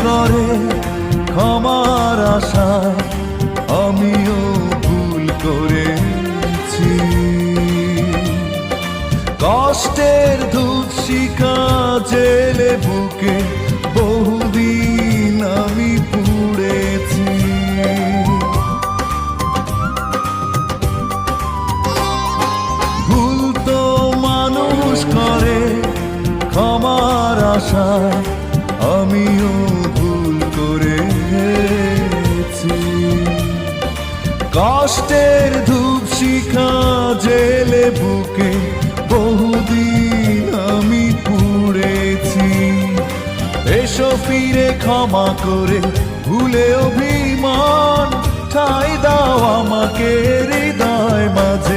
করে ক্ষমার আশায় আমিও ভুল করেছি। কষ্টের ধূপ শিখা জেলে বুকে বহুদিন আমি পুড়েছি। ভুল তো মানুষ করে ক্ষমার আশায় আমিও ভুল করেছি। কষ্টের ধূপ শিখা জেলে বুকে বহুদিন আমি পুড়েছি। এসো ফিরে ক্ষমা করে ভুলে অভিমান ঠাঁই দাও আমাকে হৃদয় মাঝে।